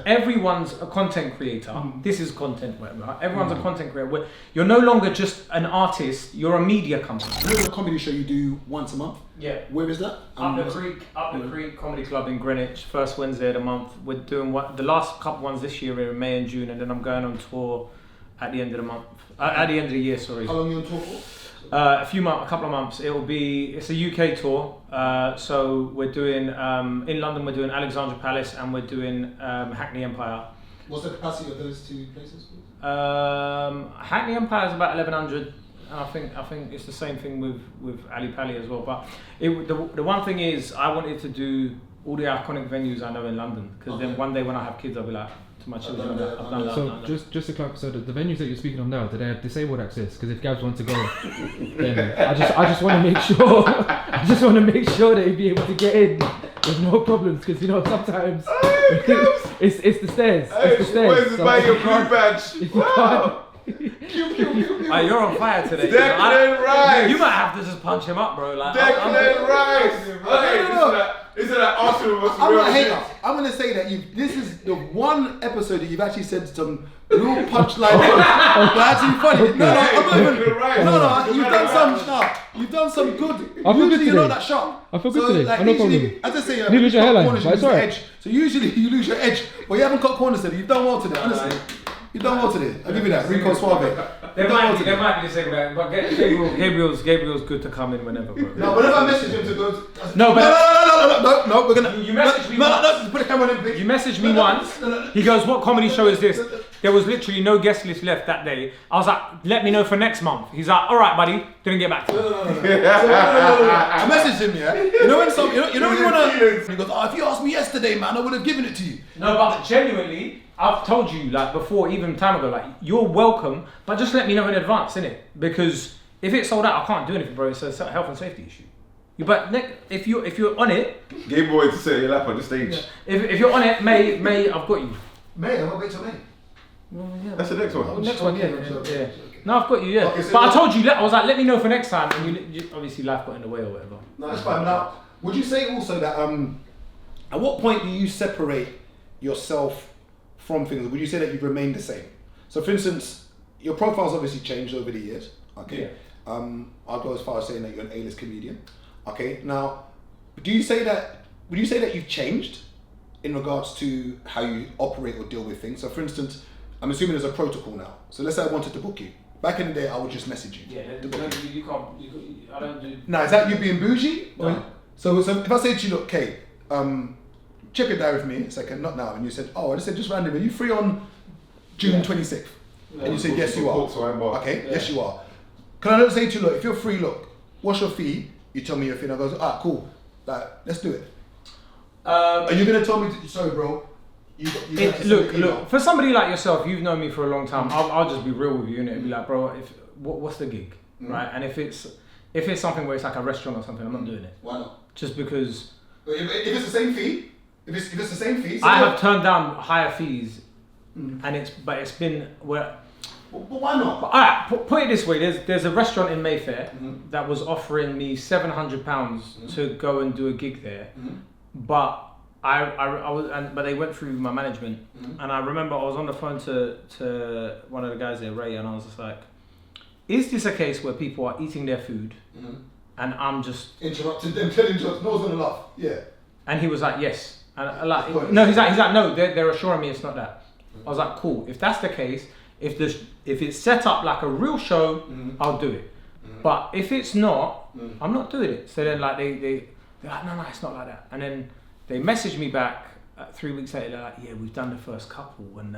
everyone's a content creator. This is content, whatever. Everyone's a content creator. You're no longer just an artist. You're a media company. There's a comedy show you do once a month. Yeah. Where is that? Up the Creek Comedy Club in Greenwich. First Wednesday of the month. We're doing the last couple ones this year are in May and June, and then I'm going on tour at the end of the month. At the end of the year, sorry. How long are you on tour for? A couple of months. It's a UK tour. So we're doing in London. We're doing Alexandra Palace, and we're doing Hackney Empire. What's the capacity of those two places? Hackney Empire is about 1,100. And I think it's the same thing with Ali Pali as well. But the one thing is, I wanted to do all the iconic venues I know in London, because then one day when I have kids, I'll be like to my children, I've done that. So just to clarify, so the venues that you're speaking of now, do they have disabled access? Because if Gabs wants to go, then I just want to make sure. I just want to make sure that he'd be able to get in with no problems. Because sometimes it's the stairs. It's the stairs. Where's the buying your blue badge? Wow. You're on fire today. Declan Rice. You might have to just punch him up, bro. Like, Declan Rice. Okay, isn't that Arsenal versus I'm Real not a hater. Madrid? I'm gonna say that this is the one episode that you've actually said some real punchline. But actually funny. No, you've done some good. I feel good Usually you're not today. that sharp. I feel good today. Like, No usually, problem. as I say, You lose your hairline, corners, you but it's lose your alright. edge. So usually you lose your edge, but you haven't cut corners today. You've done well today, honestly. You've done well today. I'll give you that. Rico Suave. There might be the second back, but Gabriel's good to come in whenever, bro. No, whenever I message him to go. No, We're gonna. You messaged me No, put the camera in, please. You messaged me once. He goes, "What comedy show is this?" There was literally no guest list left that day. I was like, "Let me know for next month." He's like, "All right, buddy." Didn't get back to me. No. I messaged him, yeah. You know when you wanna. He goes, "Oh, if you asked me yesterday, man, I would have given it to you." No, but genuinely, I've told you like before, even time ago, like you're welcome, but just let me know in advance, innit? Because if it's sold out, I can't do anything, bro. It's a health and safety issue. But if you're on it, Game boy to set your lap on the stage. if you're on it, May, I've got you. May, I'm gonna wait till May. That's the next one. Next one, yeah. No, I've got you, yeah. Okay, so but I told you, I was like, let me know for next time, and you obviously life got in the way or whatever. No, that's fine. Now, would you say also that at what point do you separate yourself from things? Would you say that you've remained the same? So, for instance, your profile's obviously changed over the years. Okay. Yeah. I'll go as far as saying that you're an A-list comedian. Okay. Now, would you say that you've changed in regards to how you operate or deal with things? So, for instance, I'm assuming there's a protocol now. So let's say I wanted to book you. Back in the day, I would just message you. Yeah, you can't. I don't do. Now, is that you being bougie? No. So if I say to you, look, Kay, check your diary with me a second, not now. And you said, I just said, just randomly, are you free on June 26th? Yeah. And you said, yes, you are. Okay, yeah. Yes, you are. Can I not say to you, look, if you're free, look, what's your fee? You tell me your fee, and I go, cool. Like, let's do it. Are you going to tell me, sorry, bro? Look. For somebody like yourself, you've known me for a long time. I'll just be real with you, and it'd be like, bro, what's the gig, right? And if it's something where it's like a restaurant or something, I'm not doing it. Why not? Just because. If it's the same fee, if it's the same fee. I have turned down higher fees, and it's been where. But why not? But, alright, put it this way: there's a restaurant in Mayfair that was offering me £700 to go and do a gig there, but. But they went through my management, and I remember I was on the phone to one of the guys there, Ray, and I was just like, "Is this a case where people are eating their food, and I'm just interrupting them, telling jokes? No one's gonna laugh." Yeah. And he was like, "Yes," and he's like, "No, they're assuring me it's not that." I was like, "Cool. If that's the case, if it's set up like a real show, I'll do it. But if it's not, I'm not doing it." So then like they're like, "No, it's not like that," and then. They messaged me back 3 weeks later. They're like, "Yeah, we've done the first couple, and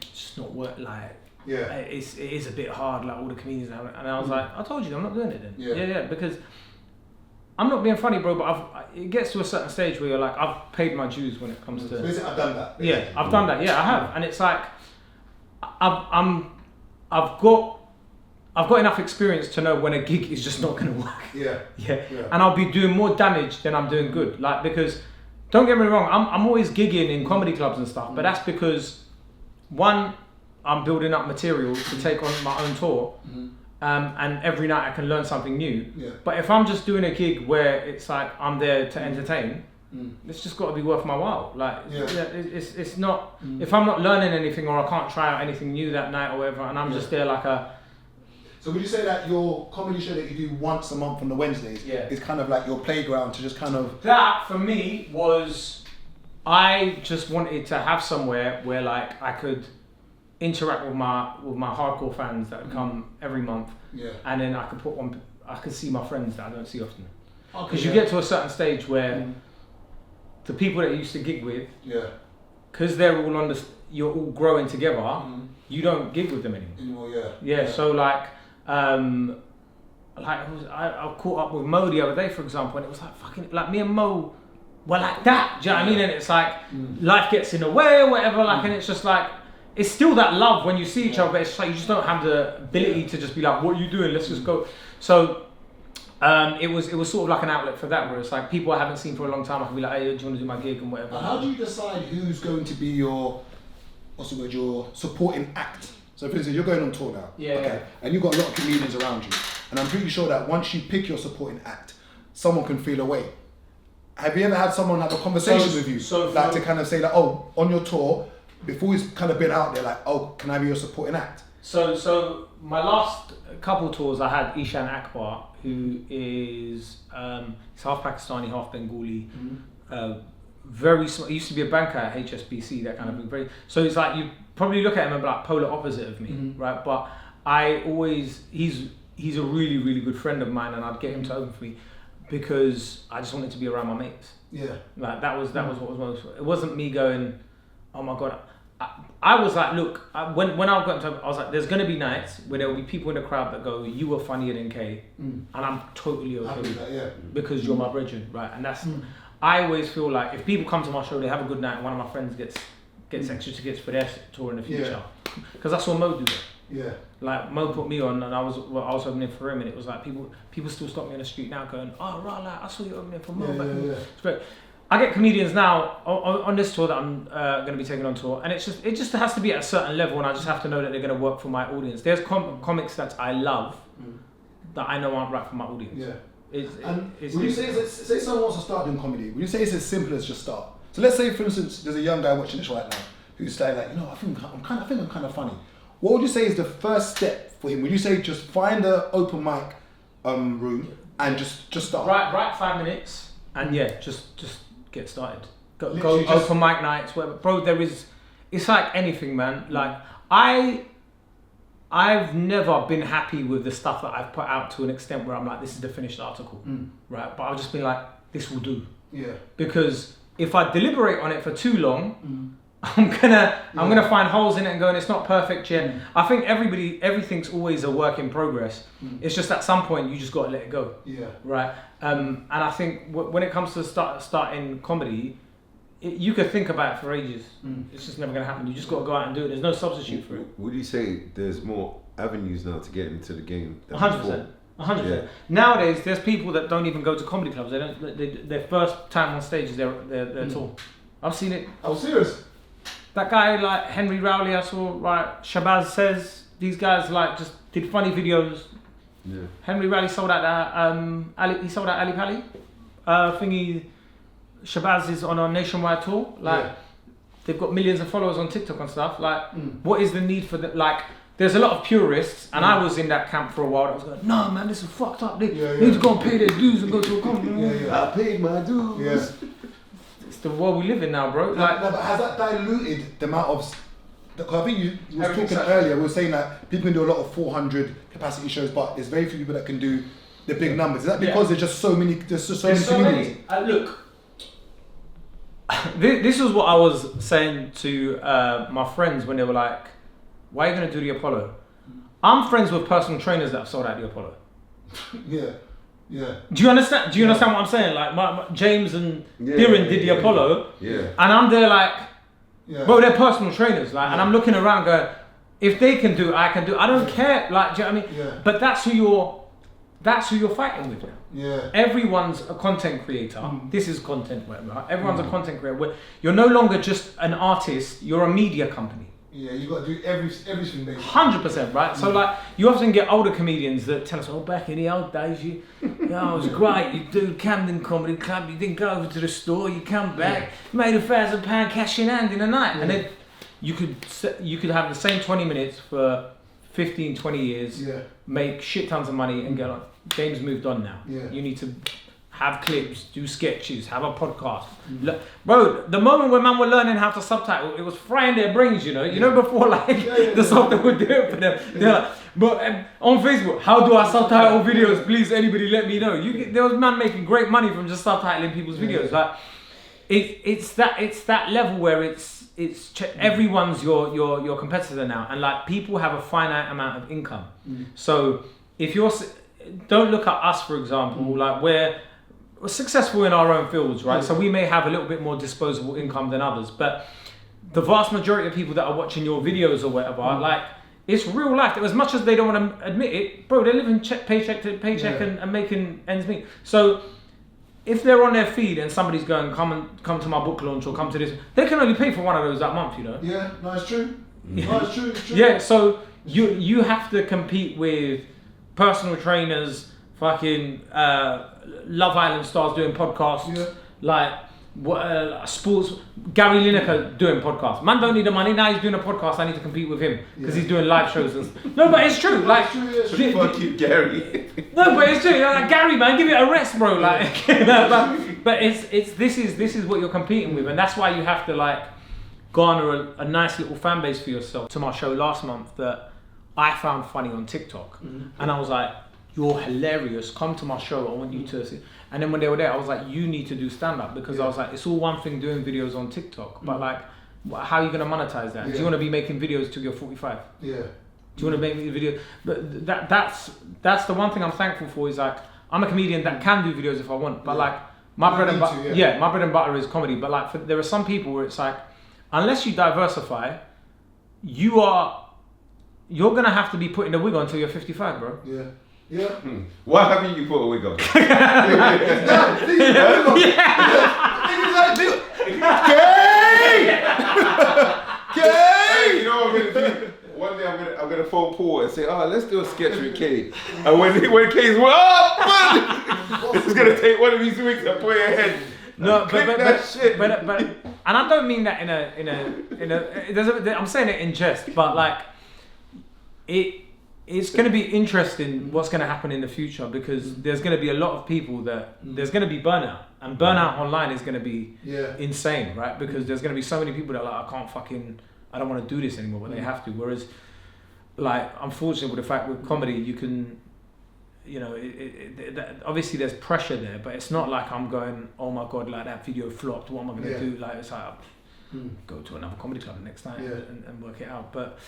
it's just not work. Like, it is a bit hard. Like all the comedians." And I was like, "I told you, I'm not doing it then." Yeah, because I'm not being funny, bro. But it gets to a certain stage where you're like, I've paid my dues when it comes to. I've done that. Yeah, I've done that. Yeah, I have, and it's like, I've got enough experience to know when a gig is just not going to work. Yeah. And I'll be doing more damage than I'm doing good. Like because. Don't get me wrong, I'm always gigging in comedy clubs and stuff, but that's because, one, I'm building up material to take on my own tour, and every night I can learn something new. Yeah. But if I'm just doing a gig where it's like I'm there to entertain, it's just got to be worth my while. Like, Yeah. it's not, if I'm not learning anything or I can't try out anything new that night or whatever, and I'm just there like a... So would you say that your comedy show that you do once a month on the Wednesdays is kind of like your playground to just kind of... That, for me, was... I just wanted to have somewhere where like I could interact with my hardcore fans that would come every month, and then I could see my friends that I don't see often. Because you get to a certain stage where the people that you used to gig with, because they're all you're all growing together, you don't gig with them anymore. So like I caught up with Mo the other day, for example, and it was like fucking like me and Mo were like that. Do you know what I mean? And it's like life gets in the way or whatever. Like, and it's just like it's still that love when you see each other, but it's like you just don't have the ability to just be like, "What are you doing? Let's just go." So. It was sort of like an outlet for that, where it's like people I haven't seen for a long time. I can be like, "Hey, do you want to do my gig and whatever?" How do you decide who's going to be your supporting act? So, for instance, you're going on tour now, and you've got a lot of comedians around you, and I'm pretty sure that once you pick your supporting act, someone can feel away. Have you ever had someone have a conversation with you, like to kind of say like, "Oh, on your tour, before he's kind of been out there, like, oh, can I be your supporting act?" So my last couple tours, I had Ishan Akbar, who is he's half Pakistani, half Bengali. Very smart. He used to be a banker at HSBC, that kind of thing. So it's like you probably look at him and be like polar opposite of me, right? But he's a really, really good friend of mine, and I'd get him to open for me because I just wanted to be around my mates. Like that was what was most. It wasn't me going, oh my god. I was like, look, when I got into it, I was like, there's going to be nights where there will be people in the crowd that go, you were funnier than K, and I'm totally okay with that, because you're my brethren, right? And that's, I always feel like if people come to my show, they have a good night, and one of my friends gets extra tickets for their tour in the future, because I saw Mo do that. Like Mo put me on, and I was opening for him, and it was like people still stop me on the street now, going, oh right, like I saw you opening for Mo. It's great. I get comedians now on this tour that I'm going to be taking on tour, and it just has to be at a certain level, and I just have to know that they're going to work for my audience. There's comics that I love that I know aren't right for my audience. Would you say someone wants to start doing comedy? Would you say it's as simple as just start? So let's say, for instance, there's a young guy watching this right now who's saying like, I think I'm kind of funny. What would you say is the first step for him? Would you say just find an open mic room and just start? Right, 5 minutes, and just get started. Go open mic nights, whatever. Bro, it's like anything, man. Like I've never been happy with the stuff that I've put out to an extent where I'm like, this is the finished article, right? But I've just been like, this will do. Because if I deliberate on it for too long, I'm gonna find holes in it and going, it's not perfect yet. I think everything's always a work in progress. It's just at some point you just got to let it go. Right. And I think when it comes to starting comedy, you could think about it for ages. It's just never gonna happen. You just got to go out and do it. There's no substitute for it. Would you say there's more avenues now to get into the game? 100%. 100%. Nowadays, there's people that don't even go to comedy clubs. Their first time on stage is their tour. I've seen it. I'm serious. That guy like Henry Rowley, I saw, right? Shabazz Says, these guys like just did funny videos. Henry Rowley sold out that he sold out Ali Pali. Shabazz is on a nationwide tour. Like they've got millions of followers on TikTok and stuff. Like what is the need for that? Like there's a lot of purists, and I was in that camp for a while. I was going, no man, this is fucked up. They need to go and pay their dues and go to a comedy. I paid my dues. It's the world we live in now, bro. Like, no, but has that diluted the amount of? Because I think you were talking earlier. We were saying that people can do a lot of 400 capacity shows, but there's very few people that can do the big numbers. Is that because there's just so many? There's just so many comedians. Look, this is what I was saying to my friends when they were like, "Why are you going to do the Apollo?" I'm friends with personal trainers that have sold out the Apollo. Do you understand? Do you understand what I'm saying? Like my James and Diren did the Apollo, and I'm there like, bro, they're personal trainers, like, and I'm looking around going, if they can do it, I can do it. I don't care, like, do you know what I mean? But that's who you're fighting with now. Everyone's a content creator. This is content, whatever. Everyone's a content creator. You're no longer just an artist. You're a media company. You got to do everything basically. 100%, right? So like, you often get older comedians that tell us, oh, back in the old days, Yo, it was great. You do Camden Comedy Club. You didn't go over to the store. You come back. You made £1,000 cash in hand in a night, and then you could have the same 20 minutes for 15, 20 years. Yeah. Make shit tons of money and get on. Game's moved on now. Yeah. You need to have clips, do sketches, have a podcast. Bro, the moment when man were learning how to subtitle, it was frying their brains, you know. You know, before like the software would do it for them. They're like, but on Facebook, how do I subtitle videos? Please, anybody let me know. There was man making great money from just subtitling people's videos. Like, it's that level where everyone's your competitor now, and like people have a finite amount of income. So if don't look at us, for example, like we're successful in our own fields, right? So we may have a little bit more disposable income than others, but the vast majority of people that are watching your videos or whatever, like, it's real life. As much as they don't want to admit it, bro, they're living paycheck to paycheck and making ends meet. So if they're on their feed and somebody's going, come to my book launch or come to this, they can only pay for one of those that month, you know? Yeah, no, it's true. No, it's true. Yeah, so you have to compete with personal trainers, fucking Love Island stars doing podcasts, like sports. Gary Lineker doing podcasts. Man don't need the money. Now he's doing a podcast. I need to compete with him because he's doing live shows. No, but it's true. Like, fuck you, Gary. No, but it's true. Like, Gary, man, give it a rest, bro. Like, but this is what you're competing with, and that's why you have to like garner a nice little fan base for yourself. To my show last month that I found funny on TikTok, and I was like, you're hilarious, come to my show, I want you to see. And then when they were there, I was like, you need to do stand-up, because I was like, it's all one thing doing videos on TikTok, but like, how are you gonna monetize that? Do you wanna be making videos till you're 45? Yeah. Do you wanna make video? But that's the one thing I'm thankful for, is like, I'm a comedian that can do videos if I want, but like, my bread and butter, my bread and butter is comedy, but like, there are some people where it's like, unless you diversify, you're gonna have to be putting the wig on until you're 55, bro. Yeah. Yeah. Why haven't you put a wig on? Gay! Hey, you know what I'm gonna do? One day I'm gonna phone Paul and say, let's do a sketch with Kay. And when Kay's it's gonna take one of these weeks and put your head. No, but and I don't mean that in a I'm saying it in jest, but like it's going to be interesting what's going to happen in the future, because there's going to be a lot of people that there's going to be burnout, and burnout online is going to be insane, right? Because there's going to be so many people that are like, I don't want to do this anymore, but they have to. Whereas, like, unfortunately, with the fact with comedy, you can, you know, obviously there's pressure there, but it's not like I'm going, oh my God, like that video flopped, what am I going to do? Like, it's like, go to another comedy club next time and work it out. But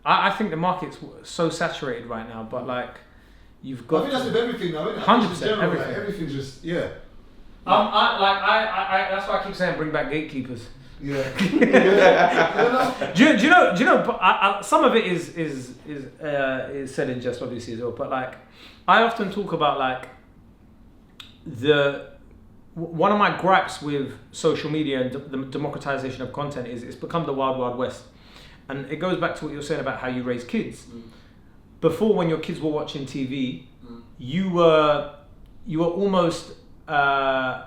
I think the market's so saturated right now, but like, you've got. I think that's with everything now, isn't it? 100%, everything. Like, everything's just that's why I keep saying bring back gatekeepers. Yeah. do you know? But some of it is said in jest, obviously, as well. But like, I often talk about like one of my gripes with social media and the democratization of content is it's become the wild, wild west. And it goes back to what you were saying about how you raise kids. Before, when your kids were watching TV, you were almost like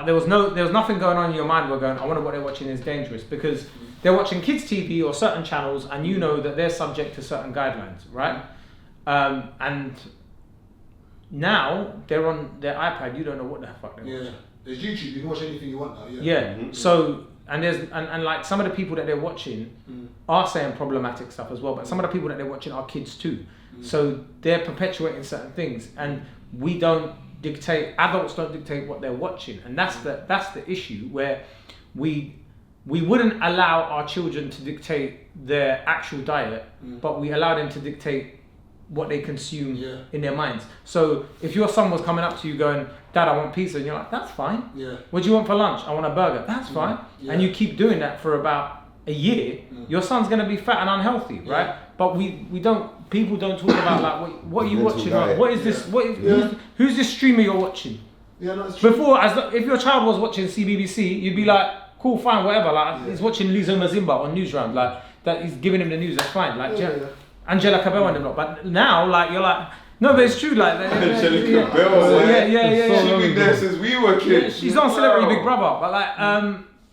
there was nothing going on in your mind. We're going, I wonder what they're watching is dangerous, because they're watching kids TV or certain channels, and you know that they're subject to certain guidelines, right? And now they're on their iPad. You don't know what the fuck they're watching. There's YouTube. You can watch anything you want now. So. And and like some of the people that they're watching are saying problematic stuff as well, but some of the people that they're watching are kids too. So they're perpetuating certain things, and adults don't dictate what they're watching, and that's the issue, where we wouldn't allow our children to dictate their actual diet, but we allow them to dictate what they consume in their minds. So if your son was coming up to you going, Dad, I want pizza, and you're like, that's fine. What do you want for lunch? I want a burger. That's fine. And you keep doing that for about a year, your son's gonna be fat and unhealthy, right? But people don't talk about like what are you watching? Like, what is this? Who's this streamer you're watching? Yeah, no, it's true. Before, if your child was watching CBBC, you'd be like, cool, fine, whatever. Like he's watching Lizo Mazimba on Newsround, like that he's giving him the news. That's fine. Like, Angelica Bell and them lot. But now, like, you're like, no, but it's true. Like, Angelica Bell, yeah. She's been there since we were kids. She's on Celebrity Big Brother, but like,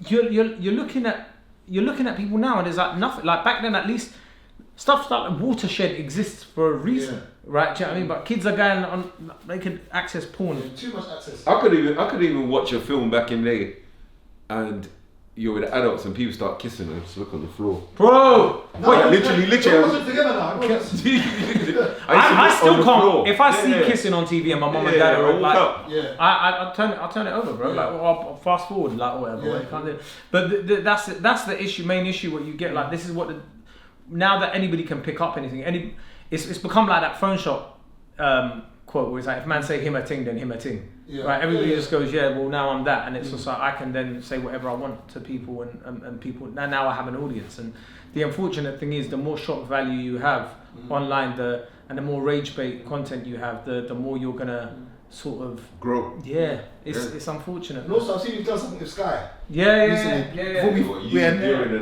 you're looking at people now, and there's like nothing. Like back then, at least stuff like Watershed exists for a reason, right? Do you know what I mean? But kids are going on; they can access porn. Too much access. I could even watch a film back in the day, and you're with adults and people start kissing and just look on the floor. Bro, literally. We're together now. I still can't. If I see kissing on TV and my mum and dad are like, I'll turn it over, bro. Like, I'll fast forward, like, or whatever. You can't do it. But that's the issue. Main issue. What you get, like, this is what now that anybody can pick up anything. It's become like that phone shop quote where it's like, if man say him a ting, then him a ting. Right? Everybody just goes, well, now I'm that, and it's just like I can then say whatever I want to people, and people now I have an audience. And the unfortunate thing is, the more shock value you have online, and the more rage bait content you have, the more you're gonna sort of grow. It's unfortunate. And also, I've seen you've done something with Sky.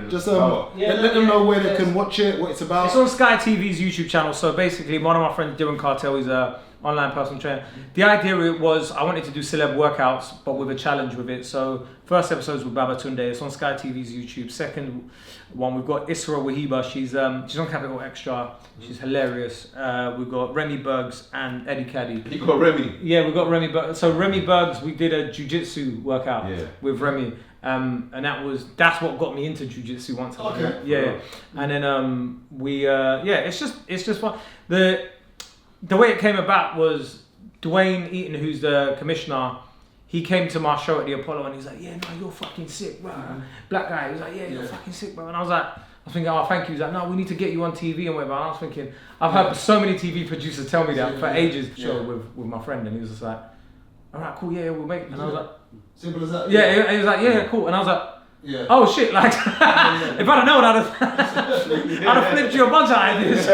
Just let them know where they can watch it, what it's about. It's on Sky TV's YouTube channel. So basically, one of my friends, Dylan Cartel, he's a online personal trainer. The idea was I wanted to do celeb workouts, but with a challenge with it. So first episode's with Babatunde. It's on Sky TV's YouTube. Second one, we've got Isra Wahiba. She's on Capital Extra. She's hilarious. We've got Remy Bergs and Eddie Caddy. You got Remy? Yeah, we've got Remy Bergs. So Remy Bergs, we did a jiu-jitsu workout with Remy. And that's what got me into jiu-jitsu once. And then it's just fun. The way it came about was Dwayne Eaton, who's the commissioner. He came to my show at the Apollo and he's like, you're fucking sick, bro. Black guy. He was like, you're fucking sick, bro. And I was thinking, oh, thank you. He's like, no, we need to get you on TV and whatever. And I was thinking, I've heard so many TV producers tell me that for ages. Show with my friend, and he was just like, all right, cool, we'll make it. And I was like, simple as that. He was like, cool. And I was like, oh shit, like, if I'd have known, I'd have flipped you a bunch of ideas.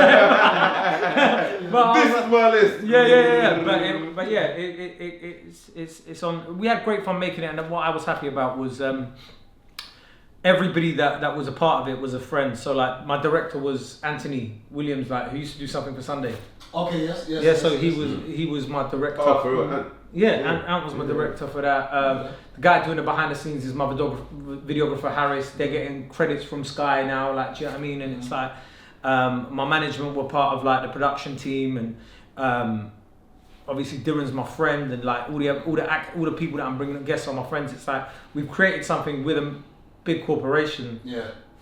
But this is my list. But it's on. We had great fun making it, and what I was happy about was everybody that was a part of it was a friend. So like, my director was Anthony Williams, like, who used to do something for Sunday. Okay, yes. So he was my director. Oh, for real? Ant was my director for that. The guy doing the behind the scenes is my videographer Harris. They're getting credits from Sky now, like, do you know what I mean? And it's like, my management were part of like the production team, and obviously Dylan's my friend, and like all the people that I'm bringing guests are my friends. It's like we've created something with a big corporation,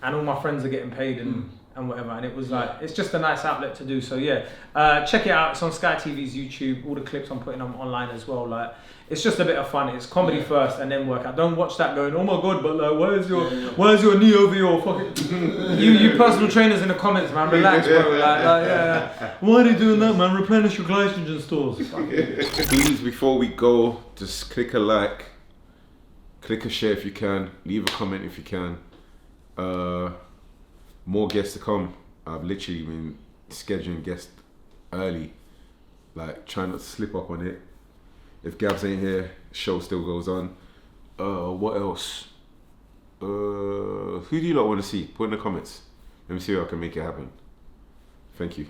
and all my friends are getting paid and whatever, and it was like, it's just a nice outlet to do. So check it out. It's on Sky TV's YouTube. All the clips I'm putting on online as well. Like, it's just a bit of fun. It's comedy first and then workout. Don't watch that going, oh my god, but like, where's your knee over your fucking you personal trainers in the comments, man, relax, bro. Why are they doing that, man? Replenish your glycogen stores. Please, before we go, just click a like, click a share if you can, leave a comment if you can. More guests to come. I've literally been scheduling guests early, like trying not to slip up on it. If Gabs ain't here, show still goes on. What else? Who do you lot want to see? Put in the comments. Let me see how I can make it happen. Thank you.